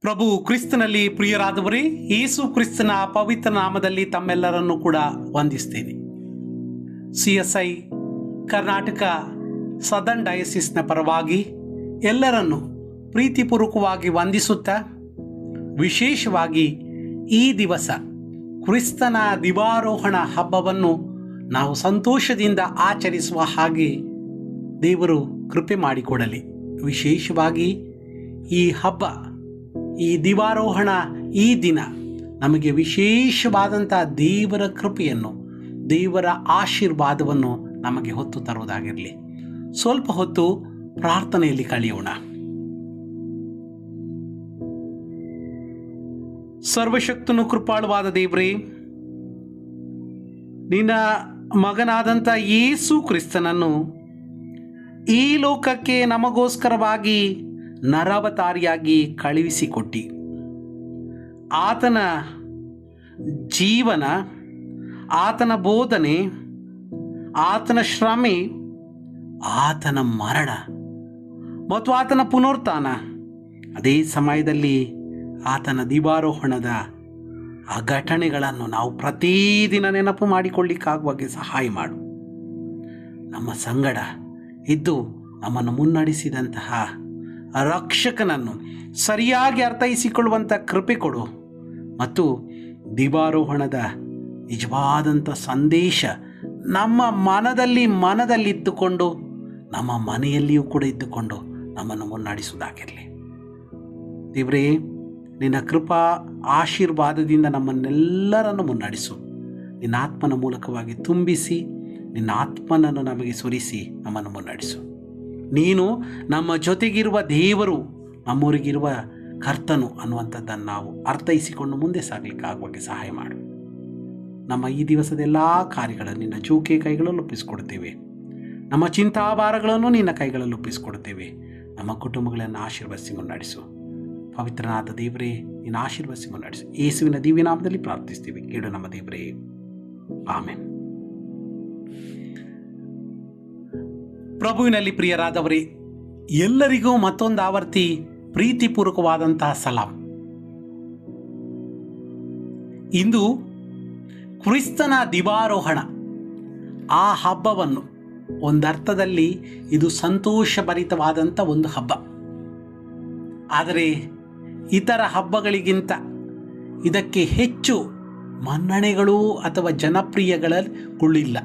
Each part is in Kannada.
ಪ್ರಭು ಕ್ರಿಸ್ತನಲ್ಲಿ ಪ್ರಿಯರಾದವರೇ, ಯೇಸು ಕ್ರಿಸ್ತನ ಪವಿತ್ರ ನಾಮದಲ್ಲಿ ತಮ್ಮೆಲ್ಲರನ್ನು ಕೂಡ ವಂದಿಸ್ತೇನೆ. CSI ಕರ್ನಾಟಕ ಸದರ್ನ್ ಡಯಸಿಸ್ನ ಪರವಾಗಿ ಎಲ್ಲರನ್ನು ಪ್ರೀತಿಪೂರ್ವಕವಾಗಿ ವಂದಿಸುತ್ತಾ, ವಿಶೇಷವಾಗಿ ಈ ದಿವಸ ಕ್ರಿಸ್ತನ ದಿವಾರೋಹಣ ಹಬ್ಬವನ್ನು ನಾವು ಸಂತೋಷದಿಂದ ಆಚರಿಸುವ ಹಾಗೆ ದೇವರು ಕೃಪೆ ಮಾಡಿಕೊಡಲಿ. ವಿಶೇಷವಾಗಿ ಈ ಹಬ್ಬ, ಈ ದಿವಾರೋಹಣ, ಈ ದಿನ ನಮಗೆ ವಿಶೇಷವಾದಂಥ ದೇವರ ಕೃಪೆಯನ್ನು, ದೇವರ ಆಶೀರ್ವಾದವನ್ನು ನಮಗೆ ಹೊತ್ತು ತರುವುದಾಗಿರಲಿ. ಸ್ವಲ್ಪ ಹೊತ್ತು ಪ್ರಾರ್ಥನೆಯಲ್ಲಿ ಕಳೆಯೋಣ. ಸರ್ವಶಕ್ತನು ಕೃಪಾಳುವಾದ ದೇವರೇ, ನಿನ್ನ ಮಗನಾದಂಥ ಯೇಸು ಕ್ರಿಸ್ತನನ್ನು ಈ ಲೋಕಕ್ಕೆ ನಮಗೋಸ್ಕರವಾಗಿ ನರಾವತಾರಿಯಾಗಿ ಕಳುಹಿಸಿಕೊಟ್ಟಿ. ಆತನ ಜೀವನ, ಆತನ ಬೋಧನೆ, ಆತನ ಶ್ರಮೆ, ಆತನ ಮರಣ ಮತ್ತು ಆತನ ಪುನರುತ್ಥಾನ, ಅದೇ ಸಮಯದಲ್ಲಿ ಆತನ ದಿವಾರೋಹಣದ ಆ ಘಟನೆಗಳನ್ನು ನಾವು ಪ್ರತಿದಿನ ನೆನಪು ಮಾಡಿಕೊಳ್ಳಿಕ್ಕಾಗುವಾಗೆ ಸಹಾಯ ಮಾಡು. ನಮ್ಮ ಸಂಗಡ ಇದ್ದು ನಮ್ಮನ್ನು ಮುನ್ನಡೆಸಿದಂತಹ ರಕ್ಷಕನನ್ನು ಸರಿಯಾಗಿ ಅರ್ಥೈಸಿಕೊಳ್ಳುವಂಥ ಕೃಪೆ ಕೊಡು ಮತ್ತು ದಿವಾರೋಹಣದ ನಿಜವಾದಂಥ ಸಂದೇಶ ನಮ್ಮ ಮನದಲ್ಲಿದ್ದುಕೊಂಡು, ನಮ್ಮ ಮನೆಯಲ್ಲಿಯೂ ಕೂಡ ಇದ್ದುಕೊಂಡು ನಮ್ಮನ್ನು ಮುನ್ನಡೆಸುವುದಾಗಿರಲಿ. ದೇವರೇ, ನಿನ್ನ ಕೃಪಾ ಆಶೀರ್ವಾದದಿಂದ ನಮ್ಮನ್ನೆಲ್ಲರನ್ನು ಮುನ್ನಡೆಸು. ನಿನ್ನ ಆತ್ಮನ ಮೂಲಕವಾಗಿ ತುಂಬಿಸಿ, ನಿನ್ನ ಆತ್ಮನನ್ನು ನಮಗೆ ಸುರಿಸಿ ನಮ್ಮನ್ನು ಮುನ್ನಡೆಸು. ನೀನು ನಮ್ಮ ಜೊತೆಗಿರುವ ದೇವರು, ನಮ್ಮೂರಿಗಿರುವ ಕರ್ತನು ಅನ್ನುವಂಥದ್ದನ್ನು ನಾವು ಅರ್ಥೈಸಿಕೊಂಡು ಮುಂದೆ ಸಾಗಲಿಕ್ಕಾಗುವಾಗೆ ಸಹಾಯ ಮಾಡು. ನಮ್ಮ ಈ ದಿವಸದ ಎಲ್ಲ ಕಾರ್ಯಗಳನ್ನು ನಿನ್ನ ಜೋಕೆ ಕೈಗಳಲ್ಲಿ ಒಪ್ಪಿಸಿಕೊಡ್ತೇವೆ. ನಮ್ಮ ಚಿಂತಾಭಾರಗಳನ್ನು ನಿನ್ನ ಕೈಗಳಲ್ಲಿ ಒಪ್ಪಿಸಿಕೊಡ್ತೇವೆ. ನಮ್ಮ ಕುಟುಂಬಗಳನ್ನು ಆಶೀರ್ವದಿಸಿ ಮುನ್ನಡೆಸು. ಪವಿತ್ರನಾದ ದೇವರೇ, ನಿನ್ನ ಆಶೀರ್ವದಿಸಿ ಮುನ್ನಡೆಸು. ಯೇಸುವಿನ ದಿವ್ಯನಾಮದಲ್ಲಿ ಪ್ರಾರ್ಥಿಸ್ತೀವಿ, ಕೇಳು ನಮ್ಮ ದೇವರೇ, ಆಮೆನ್. ಪ್ರಭುವಿನಲ್ಲಿ ಪ್ರಿಯರಾದವರೇ, ಎಲ್ಲರಿಗೂ ಮತ್ತೊಂದು ಆವರ್ತಿ ಪ್ರೀತಿಪೂರ್ವಕವಾದಂತಹ ಸಲಾಂ. ಇಂದು ಕ್ರಿಸ್ತನ ದಿವಾರೋಹಣ, ಆ ಹಬ್ಬವನ್ನು ಒಂದರ್ಥದಲ್ಲಿ ಇದು ಸಂತೋಷಭರಿತವಾದಂಥ ಒಂದು ಹಬ್ಬ. ಆದರೆ ಇತರ ಹಬ್ಬಗಳಿಗಿಂತ ಇದಕ್ಕೆ ಹೆಚ್ಚು ಮನ್ನಣೆಗಳು ಅಥವಾ ಜನಪ್ರಿಯಗಳಿಲ್ಲ.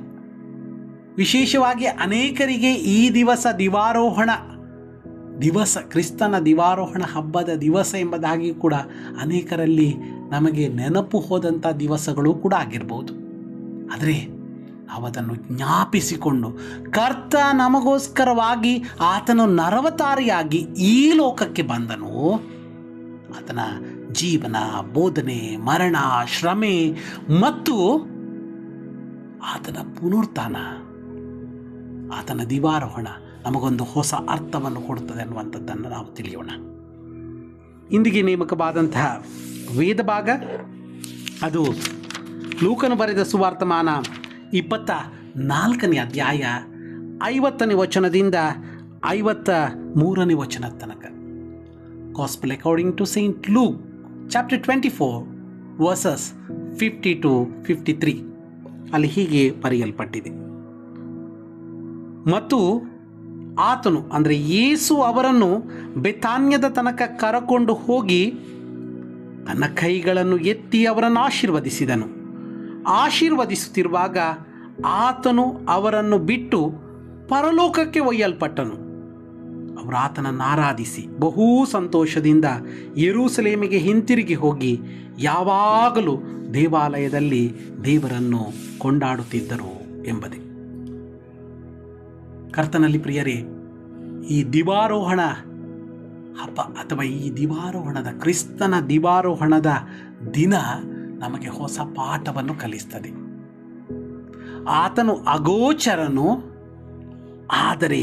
ವಿಶೇಷವಾಗಿ ಅನೇಕರಿಗೆ ಈ ದಿವಸ ಕ್ರಿಸ್ತನ ದಿವಾರೋಹಣ ಹಬ್ಬದ ದಿವಸ ಎಂಬುದಾಗಿ ಕೂಡ ಅನೇಕರಲ್ಲಿ ನಮಗೆ ನೆನಪು ಹೋದಂಥ ದಿವಸಗಳು ಕೂಡ ಆಗಿರ್ಬೋದು. ಆದರೆ ನಾವು ಅದನ್ನು ಜ್ಞಾಪಿಸಿಕೊಂಡು, ಕರ್ತ ನಮಗೋಸ್ಕರವಾಗಿ ಆತನು ನರವತಾರಿಯಾಗಿ ಈ ಲೋಕಕ್ಕೆ ಬಂದನು. ಆತನ ಜೀವನ, ಬೋಧನೆ, ಮರಣ, ಶ್ರಮೆ ಮತ್ತು ಆತನ ಪುನರುತ್ಥಾನ, ಆತನ ದಿವಾರೋಹಣ ನಮಗೊಂದು ಹೊಸ ಅರ್ಥವನ್ನು ಕೊಡುತ್ತದೆ ಅನ್ನುವಂಥದ್ದನ್ನು ನಾವು ತಿಳಿಯೋಣ. ಇಂದಿಗೆ ನೇಮಕವಾದಂತಹ ವೇದ ಭಾಗ, ಅದು ಲೂಕನು ಬರೆದ ಸುವಾರ್ತಮಾನ 24ನೇ ಅಧ್ಯಾಯ 50ನೇ ವಚನದಿಂದ 53ನೇ ವಚನದ ತನಕ. Gospel according to Saint Luke, chapter 24, verses 50 to 53. ಅಲ್ಲಿ ಹೀಗೆ ಬರೆಯಲ್ಪಟ್ಟಿದೆ. ಮತ್ತು ಆತನು, ಅಂದರೆ ಯೇಸು, ಅವರನ್ನು ಬೆತಾನ್ಯದ ತನಕ ಕರಕೊಂಡು ಹೋಗಿ ತನ್ನ ಕೈಗಳನ್ನು ಎತ್ತಿ ಅವರನ್ನು ಆಶೀರ್ವದಿಸಿದನು. ಆಶೀರ್ವದಿಸುತ್ತಿರುವಾಗ ಆತನು ಅವರನ್ನು ಬಿಟ್ಟು ಪರಲೋಕಕ್ಕೆ ಒಯ್ಯಲ್ಪಟ್ಟನು. ಅವರು ಆತನನ್ನು ಆರಾಧಿಸಿ ಬಹು ಸಂತೋಷದಿಂದ ಯೆರೂಸಲೇಮಿಗೆ ಹಿಂತಿರುಗಿ ಹೋಗಿ ಯಾವಾಗಲೂ ದೇವಾಲಯದಲ್ಲಿ ದೇವರನ್ನು ಕೊಂಡಾಡುತ್ತಿದ್ದರು ಎಂಬುದೇ. ಕರ್ತನಲ್ಲಿ ಪ್ರಿಯರೇ, ಈ ದಿವಾರೋಹಣ ಹಬ್ಬ ಅಥವಾ ಈ ಕ್ರಿಸ್ತನ ದಿವಾರೋಹಣದ ದಿನ ನಮಗೆ ಹೊಸ ಪಾಠವನ್ನು ಕಲಿಸ್ತದೆ. ಆತನು ಅಗೋಚರನು, ಆದರೆ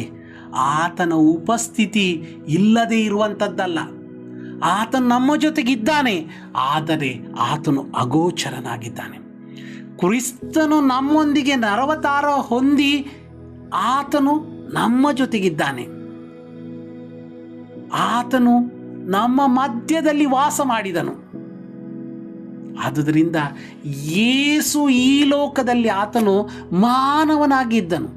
ಆತನ ಉಪಸ್ಥಿತಿ ಇಲ್ಲದೆ ಇರುವಂಥದ್ದಲ್ಲ. ಆತನು ನಮ್ಮ ಜೊತೆಗಿದ್ದಾನೆ, ಆದರೆ ಆತನು ಅಗೋಚರನಾಗಿದ್ದಾನೆ. ಕ್ರಿಸ್ತನು ನಮ್ಮೊಂದಿಗೆ ನರವತಾರ ಹೊಂದಿ ಆತನು ನಮ್ಮ ಜೊತೆಗಿದ್ದಾನೆ. ಆತನು ನಮ್ಮ ಮಧ್ಯದಲ್ಲಿ ವಾಸ ಮಾಡಿದನು. ಆದುದರಿಂದ ಯೇಸು ಈ ಲೋಕದಲ್ಲಿ ಆತನು ಮಾನವನಾಗಿದ್ದನು.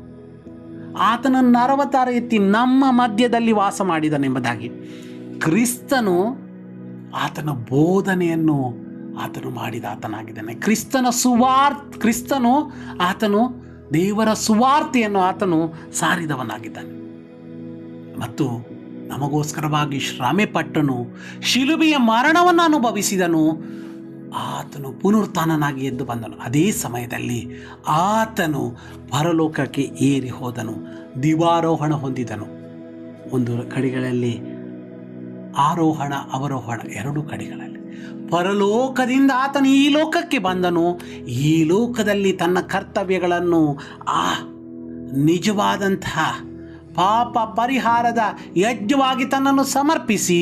ಆತನನ್ನು 60 ಎತ್ತಿ ನಮ್ಮ ಮಧ್ಯದಲ್ಲಿ ವಾಸ ಮಾಡಿದನೆಂಬುದಾಗಿ ಕ್ರಿಸ್ತನು ಆತನ ಬೋಧನೆಯನ್ನು ಆತನು ಮಾಡಿದ ಆತನಾಗಿದ್ದಾನೆ. ಕ್ರಿಸ್ತನು ಆತನು ದೇವರ ಸುವಾರ್ತೆಯನ್ನು ಆತನು ಸಾರಿದವನಾಗಿದ್ದಾನೆ ಮತ್ತು ನಮಗೋಸ್ಕರವಾಗಿ ಶ್ರಮೆ ಪಟ್ಟನು, ಶಿಲುಬೆಯ ಮರಣವನ್ನು ಅನುಭವಿಸಿದನು. ಆತನು ಪುನರುತ್ಥಾನನಾಗಿ ಎದ್ದು ಬಂದನು. ಅದೇ ಸಮಯದಲ್ಲಿ ಆತನು ಪರಲೋಕಕ್ಕೆ ಏರಿ ಹೋದನು, ದಿವಾರೋಹಣ ಹೊಂದಿದನು. ಒಂದು ಕಡೆಗಳಲ್ಲಿ ಆರೋಹಣ ಅವರೋಹಣ, 2 ಕಡೆಗಳಲ್ಲಿ ಪರಲೋಕದಿಂದ ಆತನು ಈ ಲೋಕಕ್ಕೆ ಬಂದನು. ಈ ಲೋಕದಲ್ಲಿ ತನ್ನ ಕರ್ತವ್ಯಗಳನ್ನು ನಿಜವಾದಂತಹ ಪಾಪ ಪರಿಹಾರದ ಯಜ್ಞವಾಗಿ ತನ್ನನ್ನು ಸಮರ್ಪಿಸಿ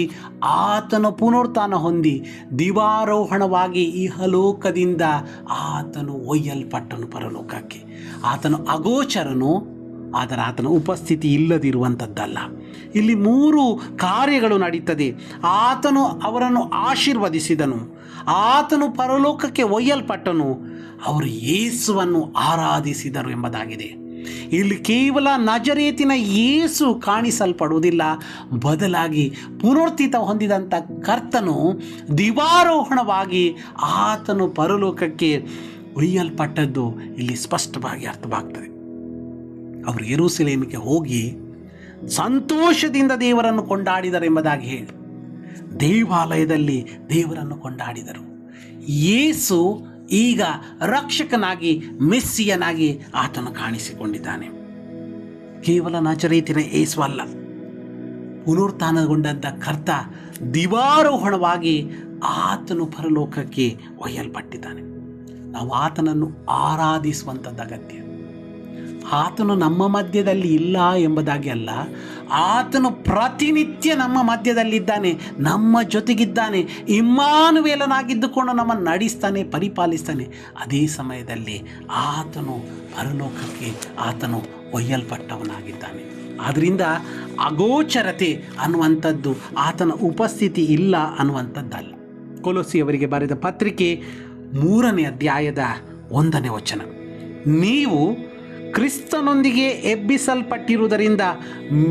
ಆತನು ಪುನರುತ್ಥಾನ ಹೊಂದಿ ದಿವಾರೋಹಣವಾಗಿ ಇಹಲೋಕದಿಂದ ಆತನು ಒಯ್ಯಲ್ಪಟ್ಟನು ಪರಲೋಕಕ್ಕೆ. ಆತನು ಅಗೋಚರನು, ಆದರೆ ಆತನ ಉಪಸ್ಥಿತಿ ಇಲ್ಲದಿರುವಂಥದ್ದಲ್ಲ. ಇಲ್ಲಿ 3 ಕಾರ್ಯಗಳು ನಡೀತದೆ. ಆತನು ಅವರನ್ನು ಆಶೀರ್ವದಿಸಿದನು, ಆತನು ಪರಲೋಕಕ್ಕೆ ಒಯ್ಯಲ್ಪಟ್ಟನು, ಅವರು ಯೇಸುವನ್ನು ಆರಾಧಿಸಿದರು ಎಂಬುದಾಗಿದೆ. ಇಲ್ಲಿ ಕೇವಲ ನಜರೇತಿನ ಯೇಸು ಕಾಣಿಸಲ್ಪಡುವುದಿಲ್ಲ, ಬದಲಾಗಿ ಪುನರುತ್ಥಿತ ಹೊಂದಿದಂಥ ಕರ್ತನು ದಿವಾರೋಹಣವಾಗಿ ಆತನು ಪರಲೋಕಕ್ಕೆ ಒಯ್ಯಲ್ಪಟ್ಟದ್ದು ಇಲ್ಲಿ ಸ್ಪಷ್ಟವಾಗಿ ಅರ್ಥವಾಗ್ತದೆ. ಅವರು ಯೆರೂಸಲೇಮಿಗೆ ಹೋಗಿ ಸಂತೋಷದಿಂದ ದೇವರನ್ನು ಕೊಂಡಾಡಿದರೆಂಬುದಾಗಿ ಹೇಳಿ ದೇವಾಲಯದಲ್ಲಿ ದೇವರನ್ನು ಕೊಂಡಾಡಿದರು. ಯೇಸು ಈಗ ರಕ್ಷಕನಾಗಿ, ಮೆಸ್ಸಿಯನಾಗಿ ಆತನು ಕಾಣಿಸಿಕೊಂಡಿದ್ದಾನೆ. ಕೇವಲ ನಜರೇತಿನ ಯೇಸು ಅಲ್ಲ, ಪುನರುತ್ಥಾನಗೊಂಡಂಥ ಕರ್ತ ದಿವಾರೋಹಣವಾಗಿ ಆತನು ಪರಲೋಕಕ್ಕೆ ಒಯ್ಯಲ್ಪಟ್ಟಿದ್ದಾನೆ. ನಾವು ಆತನನ್ನು ಆರಾಧಿಸುವಂಥದ್ದು ಅಗತ್ಯ. ಆತನು ನಮ್ಮ ಮಧ್ಯದಲ್ಲಿ ಇಲ್ಲ ಎಂಬುದಾಗಿ ಅಲ್ಲ, ಆತನು ಪ್ರತಿನಿತ್ಯ ನಮ್ಮ ಮಧ್ಯದಲ್ಲಿದ್ದಾನೆ, ನಮ್ಮ ಜೊತೆಗಿದ್ದಾನೆ, ಇಮ್ಮಾನುವೇಲನಾಗಿದ್ದುಕೊಂಡು ನಮ್ಮನ್ನು ನಡೆಸ್ತಾನೆ, ಪರಿಪಾಲಿಸ್ತಾನೆ. ಅದೇ ಸಮಯದಲ್ಲಿ ಆತನು ಪರಲೋಕಕ್ಕೆ ಆತನು ಒಯ್ಯಲ್ಪಟ್ಟವನಾಗಿದ್ದಾನೆ. ಆದ್ದರಿಂದ ಅಗೋಚರತೆ ಅನ್ನುವಂಥದ್ದು, ಆತನ ಉಪಸ್ಥಿತಿ ಇಲ್ಲ ಅನ್ನುವಂಥದ್ದಲ್ಲ. ಕೊಲೊಸ್ಸಿಯವರಿಗೆ ಬರೆದ ಪತ್ರಿಕೆ 3ನೇ ಅಧ್ಯಾಯದ 1ನೇ ವಚನ, ನೀವು ಕ್ರಿಸ್ತನೊಂದಿಗೆ ಎಬ್ಬಿಸಲ್ಪಟ್ಟಿರುವುದರಿಂದ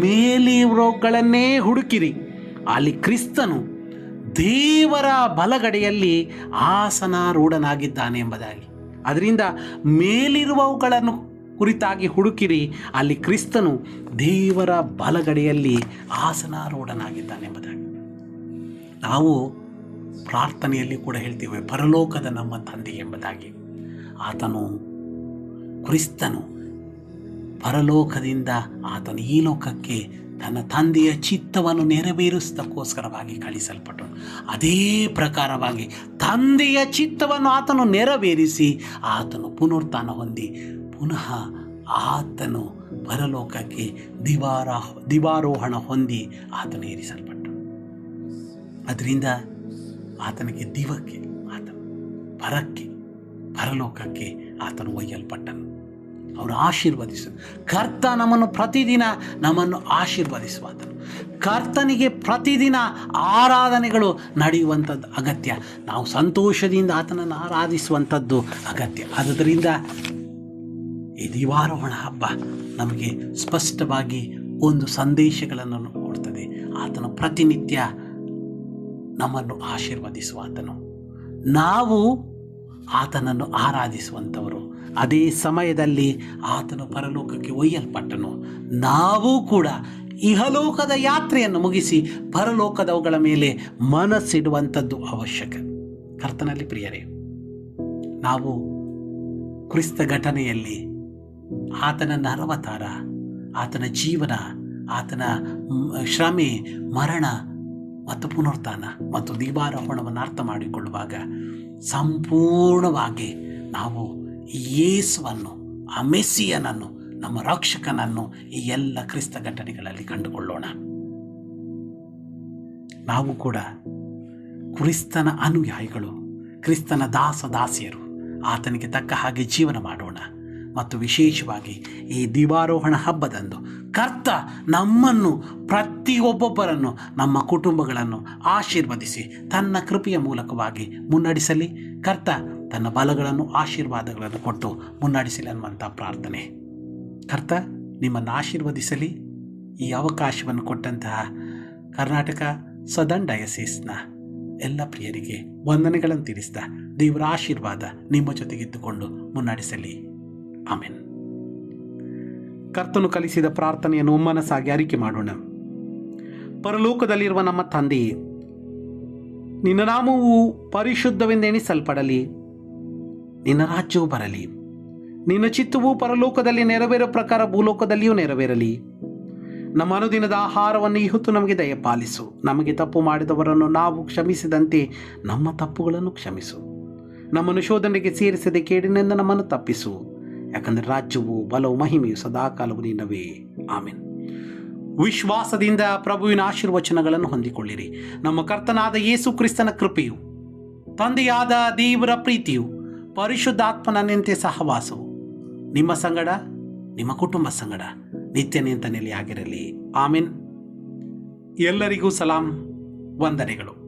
ಮೇಲಿರುವುಗಳನ್ನೇ ಹುಡುಕಿರಿ, ಅಲ್ಲಿ ಕ್ರಿಸ್ತನು ದೇವರ ಬಲಗಡೆಯಲ್ಲಿ ಆಸನಾರೂಢನಾಗಿದ್ದಾನೆ ಎಂಬುದಾಗಿ. ಅದರಿಂದ ಮೇಲಿರುವವುಗಳನ್ನು ಕುರಿತಾಗಿ ಹುಡುಕಿರಿ, ಅಲ್ಲಿ ಕ್ರಿಸ್ತನು ದೇವರ ಬಲಗಡೆಯಲ್ಲಿ ಆಸನಾರೂಢನಾಗಿದ್ದಾನೆ ಎಂಬುದಾಗಿ. ನಾವು ಪ್ರಾರ್ಥನೆಯಲ್ಲಿ ಕೂಡ ಹೇಳ್ತೀವಿ, ಪರಲೋಕದ ನಮ್ಮ ತಂದೆ ಎಂಬುದಾಗಿ. ಆತನು ಕ್ರಿಸ್ತನು ಪರಲೋಕದಿಂದ ಆತನು ಈ ಲೋಕಕ್ಕೆ ತನ್ನ ತಂದೆಯ ಚಿತ್ತವನ್ನು ನೆರವೇರಿಸೋದಕ್ಕೋಸ್ಕರವಾಗಿ ಕಳಿಸಲ್ಪಟ್ಟನು. ಅದೇ ಪ್ರಕಾರವಾಗಿ ತಂದೆಯ ಚಿತ್ತವನ್ನು ಆತನು ನೆರವೇರಿಸಿ ಆತನು ಪುನರುತ್ಥಾನ ಹೊಂದಿ ಪುನಃ ಆತನು ಪರಲೋಕಕ್ಕೆ ದಿವಾರೋಹಣ ಹೊಂದಿ ಆತನು ಏರಿಸಲ್ಪಟ್ಟನು. ಅದರಿಂದ ಆತನಿಗೆ ದಿವಕ್ಕೆ, ಆತನು ಪರಕ್ಕೆ, ಪರಲೋಕಕ್ಕೆ ಆತನು ಒಯ್ಯಲ್ಪಟ್ಟನು. ಅವನು ಆಶೀರ್ವದಿಸನು. ಕರ್ತ ನಮ್ಮನ್ನು ಆಶೀರ್ವದಿಸುವಾತನು. ಕರ್ತನಿಗೆ ಪ್ರತಿದಿನ ಆರಾಧನೆಗಳು ನಡೆಯುವಂಥದ್ದು ಅಗತ್ಯ. ನಾವು ಸಂತೋಷದಿಂದ ಆತನನ್ನು ಆರಾಧಿಸುವಂಥದ್ದು ಅಗತ್ಯ. ಆದ್ದರಿಂದ ಈ ದಿವಾರೋಹಣ ಹಬ್ಬ ನಮಗೆ ಸ್ಪಷ್ಟವಾಗಿ ಒಂದು ಸಂದೇಶಗಳನ್ನು ಕೊಡ್ತದೆ. ಆತನು ಪ್ರತಿನಿತ್ಯ ನಮ್ಮನ್ನು ಆಶೀರ್ವದಿಸುವಾತನು, ನಾವು ಆತನನ್ನು ಆರಾಧಿಸುವಂಥವರು. ಅದೇ ಸಮಯದಲ್ಲಿ ಆತನು ಪರಲೋಕಕ್ಕೆ ಒಯ್ಯಲ್ಪಟ್ಟನು. ನಾವು ಕೂಡ ಇಹಲೋಕದ ಯಾತ್ರೆಯನ್ನು ಮುಗಿಸಿ ಪರಲೋಕದವುಗಳ ಮೇಲೆ ಮನಸ್ಸಿಡುವಂಥದ್ದು ಅವಶ್ಯಕ. ಕರ್ತನಲ್ಲಿ ಪ್ರಿಯರೇ, ನಾವು ಕ್ರಿಸ್ತ ಘಟನೆಯಲ್ಲಿ ಆತನ 60 ಆತನ ಜೀವನ, ಆತನ ಶ್ರಮೆ, ಮರಣ ಮತ್ತು ಪುನರುತ್ಥಾನ ಮತ್ತು ದಿವಾರೋಹಣವನ್ನು ಅರ್ಥ ಮಾಡಿಕೊಳ್ಳುವಾಗ ಸಂಪೂರ್ಣವಾಗಿ ನಾವು ಯೇಸುವನ್ನು, ಆ ಮೆಸ್ಸಿಯನನ್ನು, ನಮ್ಮ ರಕ್ಷಕನನ್ನು ಈ ಎಲ್ಲ ಕ್ರಿಸ್ತ ಘಟನೆಗಳಲ್ಲಿ ಕಂಡುಕೊಳ್ಳೋಣ. ನಾವು ಕೂಡ ಕ್ರಿಸ್ತನ ಅನುಯಾಯಿಗಳು, ಕ್ರಿಸ್ತನ ದಾಸದಾಸಿಯರು. ಆತನಿಗೆ ತಕ್ಕ ಹಾಗೆ ಜೀವನ ಮಾಡೋಣ. ಮತ್ತು ವಿಶೇಷವಾಗಿ ಈ ದೀಪಾರೋಹಣ ಹಬ್ಬದಂದು ಕರ್ತ ನಮ್ಮನ್ನು ಪ್ರತಿಯೊಬ್ಬೊಬ್ಬರನ್ನು ನಮ್ಮ ಕುಟುಂಬಗಳನ್ನು ಆಶೀರ್ವದಿಸಿ ತನ್ನ ಕೃಪೆಯ ಮೂಲಕವಾಗಿ ಮುನ್ನಡೆಸಲಿ. ಕರ್ತ ತನ್ನ ಬಲಗಳನ್ನು ಆಶೀರ್ವಾದಗಳನ್ನು ಕೊಟ್ಟು ಮುನ್ನಡೆಸಲಿ ಅನ್ನುವಂಥ ಪ್ರಾರ್ಥನೆ. ಕರ್ತ ನಿಮ್ಮನ್ನು ಆಶೀರ್ವದಿಸಲಿ. ಈ ಅವಕಾಶವನ್ನು ಕೊಟ್ಟಂತಹ ಕರ್ನಾಟಕ ಸದರ್ನ್ ಡಯಸಿಸ್ನ ಎಲ್ಲ ಪ್ರಿಯರಿಗೆ ವಂದನೆಗಳನ್ನು ತಿಳಿಸಿದ ದೇವರ ಆಶೀರ್ವಾದ ನಿಮ್ಮ ಜೊತೆಗಿದ್ದುಕೊಂಡು ಮುನ್ನಡೆಸಲಿ. ಆಮೆನ್. ಕರ್ತನು ಕಲಿಸಿದ ಪ್ರಾರ್ಥನೆಯನ್ನು ಒಮ್ಮನಸಾಗಿ ಅರಿಕೆ ಮಾಡೋಣ. ಪರಲೋಕದಲ್ಲಿರುವ ನಮ್ಮ ತಂದೆಯೇ, ನಿನ್ನ ನಾಮವು ಪರಿಶುದ್ಧವೆಂದೆಣಿಸಲ್ಪಡಲಿ. ನಿನ್ನ ರಾಜ್ಯವು ಬರಲಿ. ನಿನ್ನ ಚಿತ್ತವು ಪರಲೋಕದಲ್ಲಿ ನೆರವೇರೋ ಪ್ರಕಾರ ಭೂಲೋಕದಲ್ಲಿಯೂ ನೆರವೇರಲಿ. ನಮ್ಮ ಅನುದಿನದ ಆಹಾರವನ್ನು ಇವತ್ತು ನಮಗೆ ದಯಪಾಲಿಸು. ನಮಗೆ ತಪ್ಪು ಮಾಡಿದವರನ್ನು ನಾವು ಕ್ಷಮಿಸಿದಂತೆ ನಮ್ಮ ತಪ್ಪುಗಳನ್ನು ಕ್ಷಮಿಸು. ನಮ್ಮನ್ನು ಶೋಧನೆಗೆ ಸೇರಿಸದೆ ಕೇಡಿನಿಂದ ನಮ್ಮನ್ನು ತಪ್ಪಿಸು. ಯಾಕಂದರೆ ರಾಜ್ಯವು ಬಲವು ಮಹಿಮೆಯು ಸದಾಕಾಲವು ನಿನ್ನವೇ. ಆಮೆನ್. ವಿಶ್ವಾಸದಿಂದ ಪ್ರಭುವಿನ ಆಶೀರ್ವಚನಗಳನ್ನು ಹೊಂದಿಕೊಳ್ಳಿರಿ. ನಮ್ಮ ಕರ್ತನಾದ ಯೇಸು ಕ್ರಿಸ್ತನ ಕೃಪೆಯು, ತಂದೆಯಾದ ದೇವರ ಪ್ರೀತಿಯು, ಪರಿಶುದ್ಧಾತ್ಮನ ನಿಂತೆ ಸಹವಾಸವು ನಿಮ್ಮ ಸಂಗಡ, ನಿಮ್ಮ ಕುಟುಂಬ ಸಂಗಡ ನಿತ್ಯ ನಿಂತ ನೆಲೆಯಾಗಿರಲಿ. ಆಮೆನ್. ಎಲ್ಲರಿಗೂ ಸಲಾಂ, ವಂದನೆಗಳು.